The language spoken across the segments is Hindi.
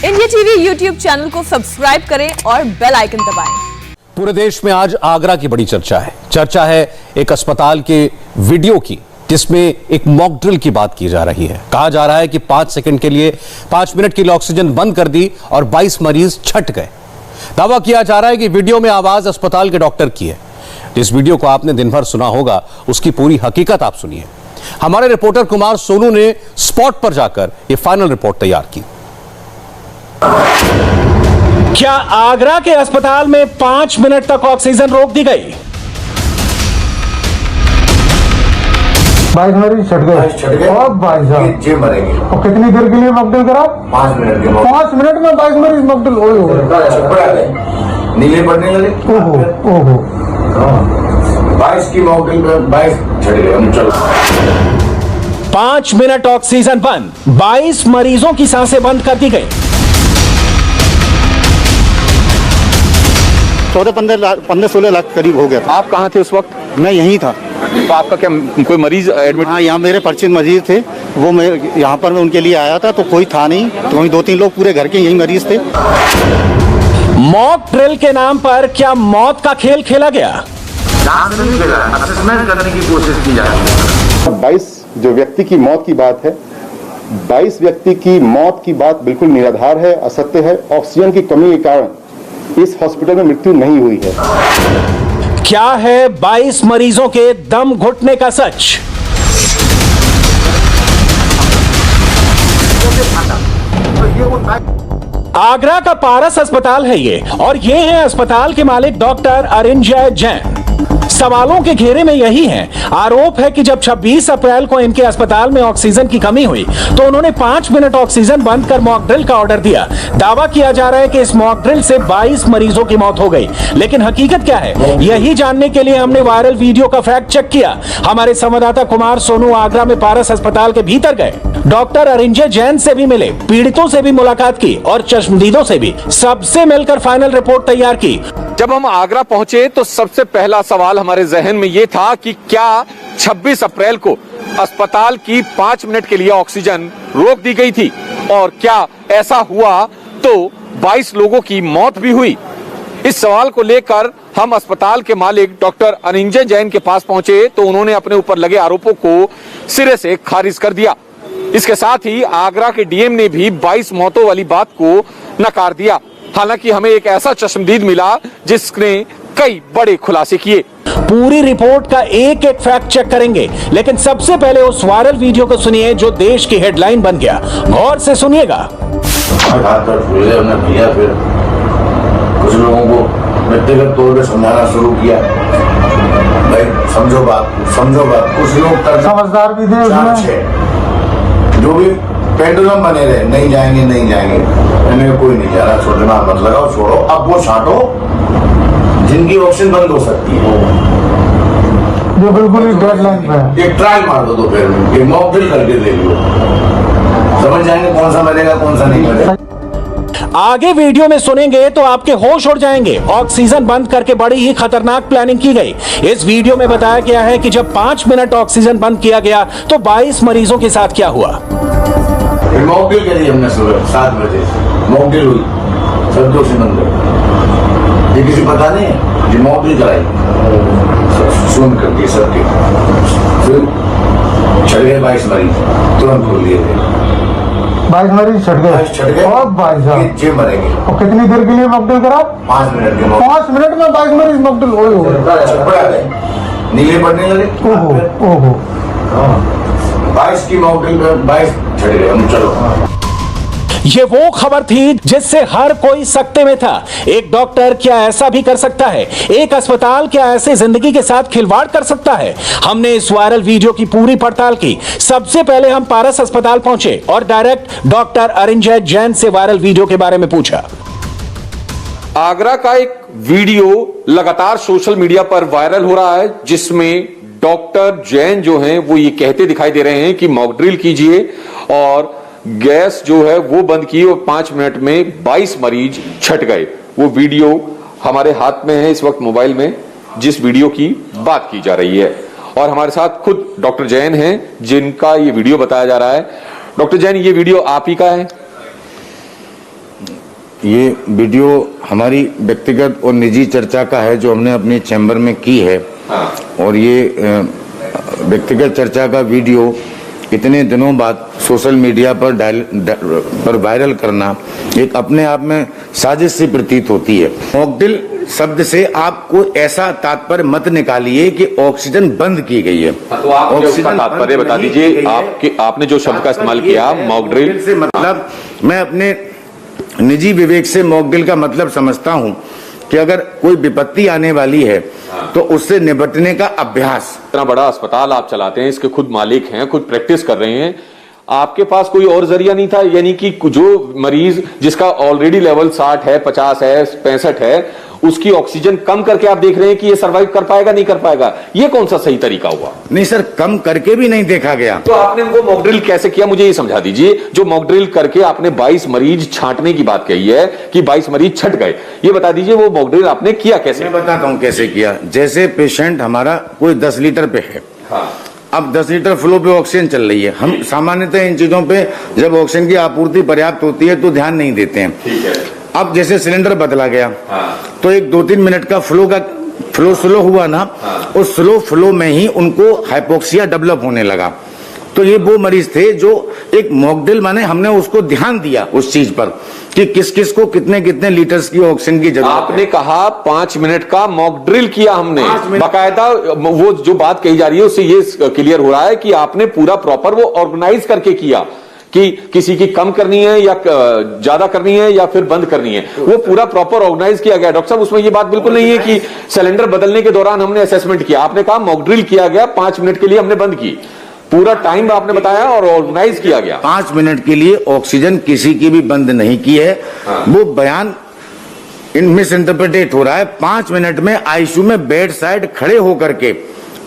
इंडिया टीवी यूट्यूब चैनल को सब्सक्राइब करें और बेल आइकन दबाएं। पूरे देश में आज आगरा की बड़ी चर्चा है एक अस्पताल के वीडियो की, जिसमें एक मॉक ड्रिल की बात की जा रही है। कहा जा रहा है कि 5 सेकंड के लिए 5 मिनट के लिए ऑक्सीजन बंद कर दी और 22 मरीज छट गए। दावा किया जा रहा है कि वीडियो में आवाज अस्पताल के डॉक्टर की है। जिस वीडियो को आपने दिन भर सुना होगा, उसकी पूरी हकीकत आप सुनिए। हमारे रिपोर्टर कुमार सोनू ने स्पॉट पर जाकर यह फाइनल रिपोर्ट तैयार की। क्या आगरा के अस्पताल में 5 मिनट तक ऑक्सीजन रोक दी गई? 22 मरीज छट गए और भाई साहब जी मरेंगे। और कितनी देर के लिए मॉकड्रिल करा? 5 मिनट के 5 मिनट में 22 मरीज मॉकड्रिल नीले पड़ने लगे। ओहो 22 की मॉकड्रिल में 22 छट गए। हम चलो 5 मिनट ऑक्सीजन बंद, 22 मरीजों की सांसें बंद कर दी गई। 14-15-16 लाख करीब हो गया था। आप कहाँ थे उस वक्त? मैं यहीं था। तो आपका क्या कोई मरीज एडमिट? हाँ, यहाँ मेरे परिचित मरीज थे, वो मैं यहाँ पर मैं उनके लिए आया था, तो कोई था नहीं, तो वहीं 2-3 लोग पूरे घर के यही मरीज थे। मॉक ड्रिल के नाम पर क्या मौत का खेल खेला गया? नहीं खेला, असेसमेंट करने की कोशिश की जा रही है। 22 जो व्यक्ति की मौत की बात है, 22 व्यक्ति की मौत की बात बिल्कुल निराधार है, असत्य है। ऑक्सीजन की कमी के कारण इस हॉस्पिटल में मृत्यु नहीं हुई है। क्या है 22 मरीजों के दम घुटने का सच? आगरा का पारस अस्पताल है ये, और ये है अस्पताल के मालिक डॉक्टर अरिंजय जैन। सवालों के घेरे में यही है। आरोप है कि जब 26 अप्रैल को इनके अस्पताल में ऑक्सीजन की कमी हुई तो उन्होंने 5 मिनट ऑक्सीजन बंद कर मॉक ड्रिल का ऑर्डर दिया। दावा किया जा रहा है कि इस मॉक ड्रिल से 22 मरीजों की मौत हो गई, लेकिन हकीकत क्या है, यही जानने के लिए हमने वायरल वीडियो का फैक्ट चेक किया। हमारे संवाददाता कुमार सोनू आगरा में पारस अस्पताल के भीतर गए, डॉक्टर अरिंजय जैन से भी मिले, पीड़ितों से भी मुलाकात की और चश्मदीदों से भी, सबसे मिलकर फाइनल रिपोर्ट तैयार की। जब हम आगरा पहुंचे तो सबसे पहला सवाल हमारे जहन में यह था कि क्या 26 अप्रैल को अस्पताल की 5 मिनट के लिए ऑक्सीजन रोक दी गई थी, और क्या ऐसा हुआ तो 22 लोगों की मौत भी हुई। इस सवाल को लेकर हम अस्पताल के मालिक डॉक्टर अरिंजय जैन के पास पहुंचे तो उन्होंने अपने ऊपर लगे आरोपों को सिरे से खारिज कर दिया। इसके साथ ही आगरा के डीएम ने भी 22 मौतों वाली बात को नकार दिया। हालांकि हमें एक ऐसा चश्मदीद मिला जिसने कई बड़े खुलासे किए। पूरी रिपोर्ट का एक एक फैक्ट चेक करेंगे, लेकिन सबसे पहले उस वायरल वीडियो को सुनिए जो देश की हेडलाइन बन गया। गौर से सुनिएगा। भैया फिर कुछ लोगों को व्यक्तिगत तौर पर समझाना शुरू किया, भाई समझो बात। कुछ लोग समझदार भी थे उसमें, जो भी पेंडुलम बने रहे, नहीं जाएंगे इन्हें कोई नहीं जा रहा, छोड़ना मत लगाओ, छोड़ो। अब वो छांटो जिनकी ऑक्सीजन बंद हो सकती है, जो बिल्कुल ही डेडलाइन पे है। एक ट्रायल मार दो, फिर एक मॉक ड्रिल करके देख लो, समझ जाएंगे कौन सा मरेगा कौन सा नहीं मरेगा। आगे वीडियो में सुनेंगे तो आपके होश उड़ जाएंगे। ऑक्सीजन बंद करके बड़ी ही खतरनाक प्लानिंग की गई। इस वीडियो में बताया गया है कि जब 5 मिनट ऑक्सीजन बंद किया गया तो 22 मरीजों के साथ क्या हुआ। मॉक ड्रिल करी हमने सुबह 7 बजे, मॉक ड्रिल हुई, सब दोषी बंद गए। ये किसी पता नहीं है, ये मॉक ड्रिल कराई सुन करके सबके, फिर चढ़ गए 22 मरीज, तुरंत खोल दिए थे। 22 मरीज छट गए और भाई साहब जी मरेंगे। और कितनी देर के लिए मॉकड्रिल करा? 5 मिनट के 5 मिनट में 22 मरीज मॉकड्रिल नीले पड़ने लगे। ओहो 22 की मॉकड्रिल में 22 छट गए। हम चलो ये वो खबर थी जिससे हर कोई सकते में था। एक डॉक्टर क्या ऐसा भी कर सकता है? एक अस्पताल क्या ऐसे जिंदगी के साथ खिलवाड़ कर सकता है? हमने इस वायरल वीडियो की पूरी पड़ताल की। सबसे पहले हम पारस अस्पताल पहुंचे और डायरेक्ट डॉक्टर अरिंजय जैन से वायरल वीडियो के बारे में पूछा। आगरा का एक वीडियो लगातार सोशल मीडिया पर वायरल हो रहा है, जिसमें डॉक्टर जैन जो हैं वो ये कहते दिखाई दे रहे हैं कि मॉक ड्रिल कीजिए और गैस जो है वो बंद की और 5 मिनट में 22 मरीज छट गए। वो वीडियो हमारे हाथ में है इस वक्त मोबाइल में, जिस वीडियो की बात की जा रही है। और हमारे साथ खुद डॉक्टर जैन हैं जिनका ये वीडियो बताया जा रहा है। डॉक्टर जैन, ये वीडियो आप ही का है? ये वीडियो हमारी व्यक्तिगत और निजी चर्चा का है जो हमने अपने चैम्बर में की है। और ये व्यक्तिगत चर्चा का वीडियो इतने दिनों बाद सोशल मीडिया पर वायरल करना एक अपने आप में साजिश सी प्रतीत होती है। मॉकड्रिल शब्द से आपको ऐसा तात्पर्य मत निकालिए कि ऑक्सीजन बंद की गई है। तो आप ऑक्सीजन तात्पर्य बता दीजिए। आपने जो शब्द का इस्तेमाल किया मॉकड्रिल से मतलब, मैं अपने निजी विवेक से मॉकड्रिल का मतलब समझता हूं कि अगर कोई विपत्ति आने वाली है तो उससे निपटने का अभ्यास। इतना बड़ा अस्पताल आप चलाते हैं, इसके खुद मालिक हैं, खुद प्रैक्टिस कर रहे हैं, आपके पास कोई और जरिया नहीं था? यानी कि जो मरीज जिसका ऑलरेडी लेवल 60 है, 50 है, 65 है, उसकी ऑक्सीजन कम करके आप देख रहे हैं कि ये सर्वाइव कर पाएगा नहीं कर पाएगा, ये कौन सा सही तरीका हुआ? नहीं सर, कम करके भी नहीं देखा गया। तो आपने वो मॉकड्रिल कैसे किया, मुझे ये समझा दीजिए। जो मॉकड्रिल करके आपने 22 मरीज छांटने की बात कही है कि 22 मरीज छट गए, ये बता दीजिए वो मॉकड्रिल आपने किया कैसे? मैं बताता हूँ कैसे किया। जैसे पेशेंट हमारा कोई 10 लीटर पे है, अब 10 लीटर फ्लो पे ऑक्सीजन चल रही है। हम सामान्यतः इन चीजों पे जब ऑक्सीजन की आपूर्ति पर्याप्त होती है तो ध्यान नहीं देते हैं। ठीक है। अब जैसे सिलेंडर बदला गया तो एक 2-3 मिनट का फ्लो स्लो हुआ ना, उस स्लो फ्लो में ही उनको हाइपोक्सिया डेवलप होने लगा। तो ये वो मरीज थे जो एक मॉकड्रिल माने हमने उसको ध्यान दिया उस चीज पर कि किस किस को कितने कितने लीटर्स की ऑक्सीजन की जरूरत है। आपने कहा 5 मिनट का मॉकड्रिल किया हमने, बाकायदा वो जो बात कही जा रही है उससे ये क्लियर हो रहा है कि आपने पूरा प्रॉपर वो ऑर्गेनाइज करके किया कि किसी की कम करनी है या ज्यादा करनी है या फिर बंद करनी है, वो पूरा प्रॉपर ऑर्गेनाइज किया गया। डॉक्टर साहब उसमें ये बात बिल्कुल नहीं है कि सिलेंडर बदलने के दौरान हमने असेसमेंट किया। आपने कहा मॉकड्रिल किया गया, 5 मिनट के लिए हमने बंद की, पूरा टाइम आपने बताया और ऑर्गेनाइज किया गया। 5 मिनट के लिए ऑक्सीजन किसी की भी बंद नहीं की है। वो बयान मिस इंटरप्रिटेट हो रहा है। 5 मिनट में आईसीयू में बेड साइड खड़े होकर के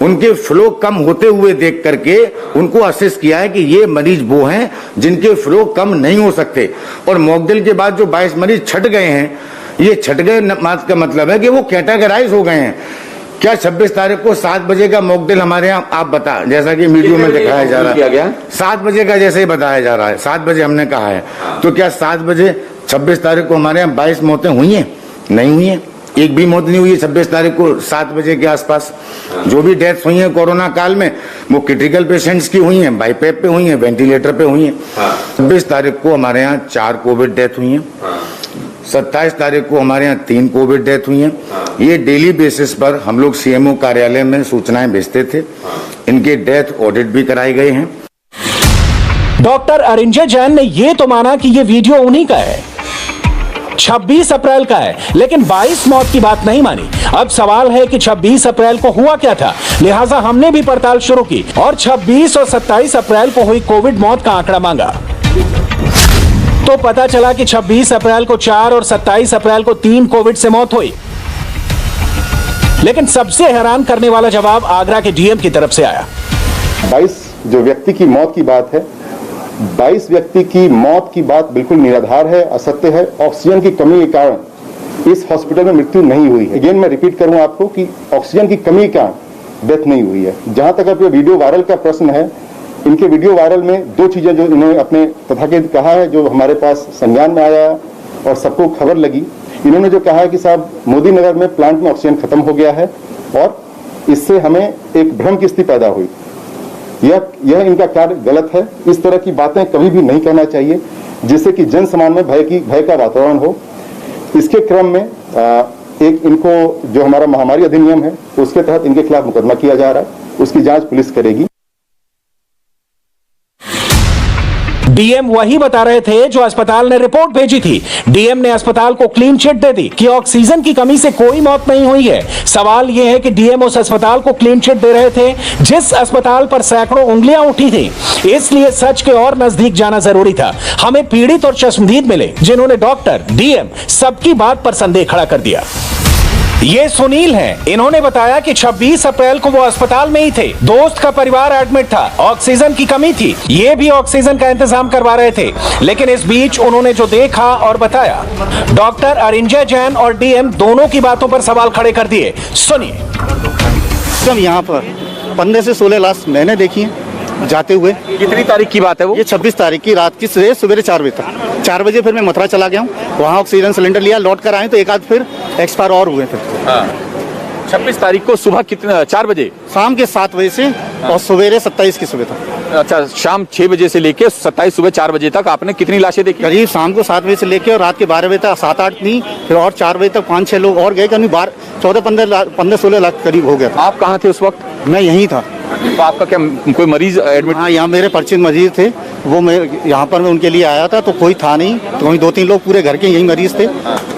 उनके फ्लो कम होते हुए देख करके उनको असेस किया है कि ये मरीज वो हैं जिनके फ्लो कम नहीं हो सकते। और मॉकड्रिल के बाद जो 22 मरीज छट गए हैं, ये छट गए का मतलब है कि वो कैटेगराइज हो गए हैं। क्या 26 तारीख को 7 बजे का मॉकड्रिल हमारे यहाँ आप बता, जैसा कि वीडियो में दिखाया जा रहा है 7 बजे का जैसे ही बताया जा रहा है, 7 बजे हमने कहा है, तो क्या 7 बजे 26 तारीख को हमारे यहाँ 22 मौतें हुई हैं? नहीं हुई हैं, एक भी मौत नहीं हुई है 26 तारीख को 7 बजे के आसपास। जो भी डेथ्स हुई हैं कोरोना काल में वो क्रिटिकल पेशेंट्स की हुई हैं, बाईपेप पे हुई हैं, वेंटिलेटर पे हुई हैं। 26 तारीख को हमारे यहाँ 4 कोविड डेथ हुई हैं। 27 तारीख को हमारे यहाँ 3 कोविड डेथ हुई हैं। ये डेली बेसिस पर हम लोग सीएमओ कार्यालय में सूचनाएं भेजते थे। इनके डेथ ऑडिट भी कराए गए हैं। डॉक्टर अरिंजय जैन ने यह तो माना कि यह वीडियो उन्हीं का है, 26 अप्रैल का है, लेकिन 22 मौत की बात नहीं मानी। अब सवाल है कि 26 अप्रैल को हुआ क्या था, लिहाजा हमने भी पड़ताल शुरू की और 26 और 27 अप्रैल को हुई कोविड मौत का आंकड़ा मांगा। तो पता चला कि 26 अप्रैल को 4 और 27 अप्रैल को 3 कोविड से मौत हुई। लेकिन सबसे हैरान करने वाला जवाब आगरा के डीएम की तरफ से आया। 22 जो व्यक्ति की मौत की बात है, 22 व्यक्ति की मौत की बात बिल्कुल निराधार है, असत्य है। ऑक्सीजन की कमी के कारण इस हॉस्पिटल में मृत्यु नहीं हुई है। अगेन मैं रिपीट करूं आपको कि ऑक्सीजन की कमी के कारण डेथ नहीं हुई है। जहां तक अब ये वीडियो वायरल का प्रश्न है, इनके वीडियो वायरल में 2 चीजें जो इन्होंने अपने तथाकथित कहा है, जो हमारे पास संज्ञान में आया और सबको खबर लगी। इन्होंने जो कहा है कि साहब मोदी नगर में प्लांट में ऑक्सीजन खत्म हो गया है और इससे हमें एक भ्रम की स्थिति पैदा हुई। यह इनका कार्य गलत है। इस तरह की बातें कभी भी नहीं कहना चाहिए जिससे कि जन समाज में भय का वातावरण हो। इसके क्रम में एक इनको जो हमारा महामारी अधिनियम है उसके तहत इनके खिलाफ मुकदमा किया जा रहा है, उसकी जांच पुलिस करेगी। डीएम वही बता रहे थे जो अस्पताल ने रिपोर्ट भेजी थी। डीएम ने अस्पताल को क्लीन चिट दे दी कि ऑक्सीजन की कमी से कोई मौत नहीं हुई है। सवाल यह है कि डीएम उस अस्पताल को क्लीन चिट दे रहे थे जिस अस्पताल पर सैकड़ों उंगलियां उठी थी। इसलिए सच के और नजदीक जाना जरूरी था। हमें पीड़ित और चश्मदीद मिले जिन्होंने डॉक्टर, डीएम सबकी बात पर संदेह खड़ा कर दिया। ये सुनील हैं। इन्होंने बताया कि 26 अप्रैल को वो अस्पताल में ही थे, दोस्त का परिवार एडमिट था, ऑक्सीजन की कमी थी, ये भी ऑक्सीजन का इंतजाम करवा रहे थे। लेकिन इस बीच उन्होंने जो देखा और बताया, डॉक्टर अरिंजय जैन और डीएम दोनों की बातों पर सवाल खड़े कर दिए। सुनिए। यहाँ पर 15 से 16 लाश मैंने देखी है जाते हुए। कितनी तारीख की बात है वो? ये 26 तारीख की रात की सुबह 4 बजे तक। 4 बजे फिर मैं मथुरा चला गया हूँ, वहाँ ऑक्सीजन सिलेंडर लिया, लौट कर आए तो एक आध फिर एक्सपायर और हुए थे। 26 तारीख को सुबह कितना 4 बजे? शाम के 7 बजे से और सवेरे 27 की सुबह तक। अच्छा, शाम 6 बजे से लेके 27 सुबह 4 बजे तक आपने कितनी लाशें देखी? करीब शाम को 7 बजे से लेके और रात के 12 बजे तक 7-8 नहीं, फिर और 4 बजे तक 5-6 लोग और गए, करीब 14-15-16 लाख करीब हो गया था। आप कहाँ थे उस वक्त? मैं यहीं था। तो आपका क्या कोई मरीज एडमिट? हाँ, यहाँ मेरे परिचित मरीज थे, वो मैं यहाँ पर मैं उनके लिए आया था तो कोई था नहीं, तो वहीं 2-3 लोग पूरे घर के यही मरीज थे,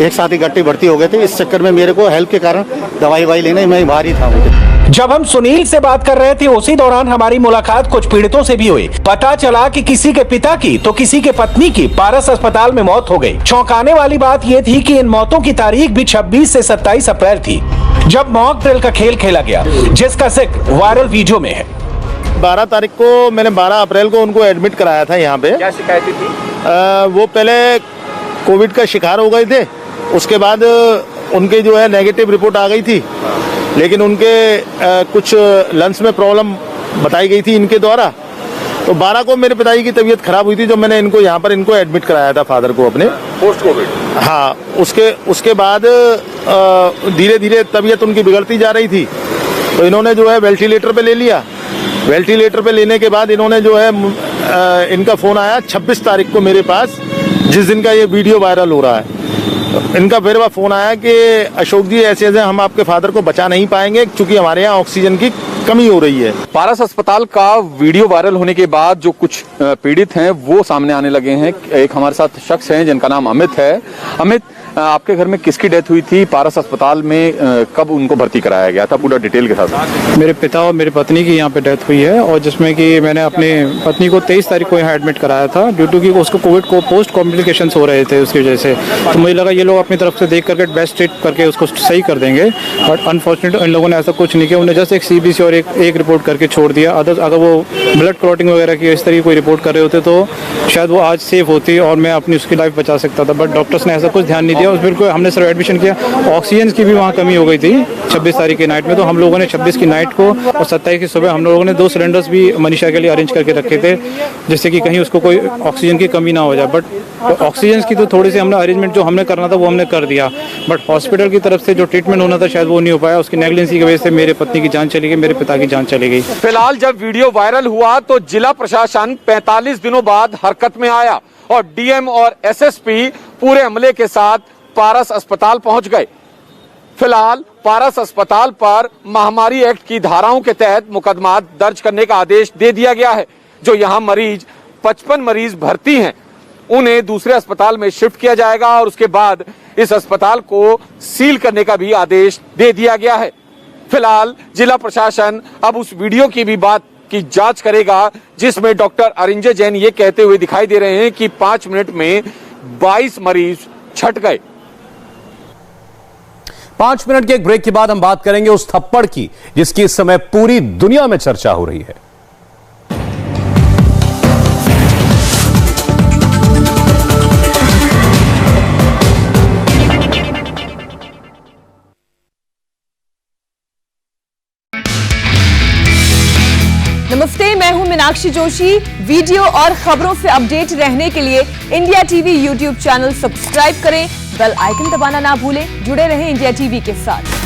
एक साथ इकट्ठे भर्ती हो गए थे। इस चक्कर में मेरे को हेल्प के कारण दवाई लेने मैं बाहर ही था। जब हम सुनील से बात कर रहे थे उसी दौरान हमारी मुलाकात कुछ पीड़ितों से भी हुई। पता चला कि किसी के पिता की तो किसी के पत्नी की पारस अस्पताल में मौत हो गई। चौंकाने वाली बात यह थी कि इन मौतों की तारीख भी 26 से 27 अप्रैल थी, जब मॉक ड्रिल का खेल खेला गया, जिसका जिक्र वायरल वीडियो में है। 12 तारीख को मैंने 12 अप्रैल को उनको एडमिट कराया था यहाँ पे। क्या शिकायतें थी? वो पहले कोविड का शिकार हो गए थे, उसके बाद उनके जो है नेगेटिव रिपोर्ट आ गई थी, लेकिन उनके कुछ लंग्स में प्रॉब्लम बताई गई थी इनके द्वारा। तो 12 को मेरे पिताजी की तबीयत खराब हुई थी, जो मैंने इनको यहाँ पर इनको एडमिट कराया था, फादर को अपने, पोस्ट कोविड। हाँ, उसके बाद धीरे धीरे तबीयत उनकी बिगड़ती जा रही थी, तो इन्होंने जो है वेंटिलेटर पे ले लिया। वेंटिलेटर पे लेने के बाद इन्होंने जो है इनका फोन आया 26 तारीख को मेरे पास, जिस दिन का ये वीडियो वायरल हो रहा है। इनका फिर वह फोन आया कि अशोक जी ऐसे ऐसे हम आपके फादर को बचा नहीं पाएंगे, क्योंकि हमारे यहाँ ऑक्सीजन की कमी हो रही है। पारस अस्पताल का वीडियो वायरल होने के बाद जो कुछ पीड़ित हैं वो सामने आने लगे हैं। एक हमारे साथ शख्स हैं जिनका नाम अमित है। अमित, आपके घर में किसकी डेथ हुई थी? पारस अस्पताल में कब उनको भर्ती कराया गया था? पूरा डिटेल के साथ। मेरे पिता और मेरी पत्नी की यहाँ पे डेथ हुई है, और जिसमें कि मैंने अपने पत्नी को 23 तारीख को यहाँ एडमिट कराया था, ड्यू टू कि उसको कोविड को पोस्ट कॉम्प्लिकेशंस हो रहे थे उसकी वजह से। तो मुझे लगा ये लोग अपनी तरफ से देख करके बेस्ट ट्रीट करके उसको सही कर देंगे, बट अनफॉर्चुनेटली इन लोगों ने ऐसा कुछ नहीं किया। उन्हें जस्ट एक CBC और एक रिपोर्ट करके छोड़ दिया। अगर वो ब्लड क्लॉटिंग वगैरह की इस तरह की कोई रिपोर्ट कर रहे होते तो शायद वो आज सेफ होती और मैं अपनी उसकी लाइफ बचा सकता था, बट डॉक्टर्स ने ऐसा कुछ ध्यान नहीं दिया। फिर को हमने सिर्फ एडमिशन किया। ऑक्सीजन की भी वहाँ कमी हो गई थी 26 तारीख की नाइट में, तो हम लोगों ने 26 की नाइट को और 27 की सुबह हम लोगों ने 2 सिलेंडर्स भी मनीषा के लिए अरेंज करके रखे थे, जिससे कि कहीं उसको कोई ऑक्सीजन की कमी ना हो जाए। बट ऑक्सीजन की तो थोड़ी सी हमने अरेंजमेंट जो हमने करना था वो हमने कर दिया, बट हॉस्पिटल की तरफ से जो ट्रीटमेंट होना था शायद वो नहीं हो पाया। उसकी नेग्लिजेंसी की वजह से मेरे पत्नी की जान चली गई, मेरे पिता की जान चली गई। फिलहाल जब वीडियो वायरल हुआ तो जिला प्रशासन 45 दिनों बाद हरकत में आया और DM और SSP पूरे अमले के साथ पारस अस्पताल पहुंच गए। फिलहाल पारस अस्पताल पर महामारी एक्ट की धाराओं के तहत मुकदमा दर्ज करने का आदेश दे दिया गया है। जो यहां 55 मरीज भर्ती हैं, उन्हें दूसरे अस्पताल में शिफ्ट किया जाएगा और उसके बाद इस अस्पताल को सील करने का भी आदेश दे दिया गया है। फिलहाल जिला प्रशासन अब उस वीडियो की भी बात की जांच करेगा, जिसमें डॉक्टर अरिंजय जैन ये कहते हुए दिखाई दे रहे हैं कि 5 मिनट में 22 मरीज छट गए। 5 मिनट के एक ब्रेक के बाद हम बात करेंगे उस थप्पड़ की जिसकी इस समय पूरी दुनिया में चर्चा हो रही है। नमस्ते, मैं हूं मीनाक्षी जोशी। वीडियो और खबरों से अपडेट रहने के लिए India TV YouTube channel subscribe करें, बेल आइकन दबाना ना भूलें। जुड़े रहें इंडिया टीवी के साथ।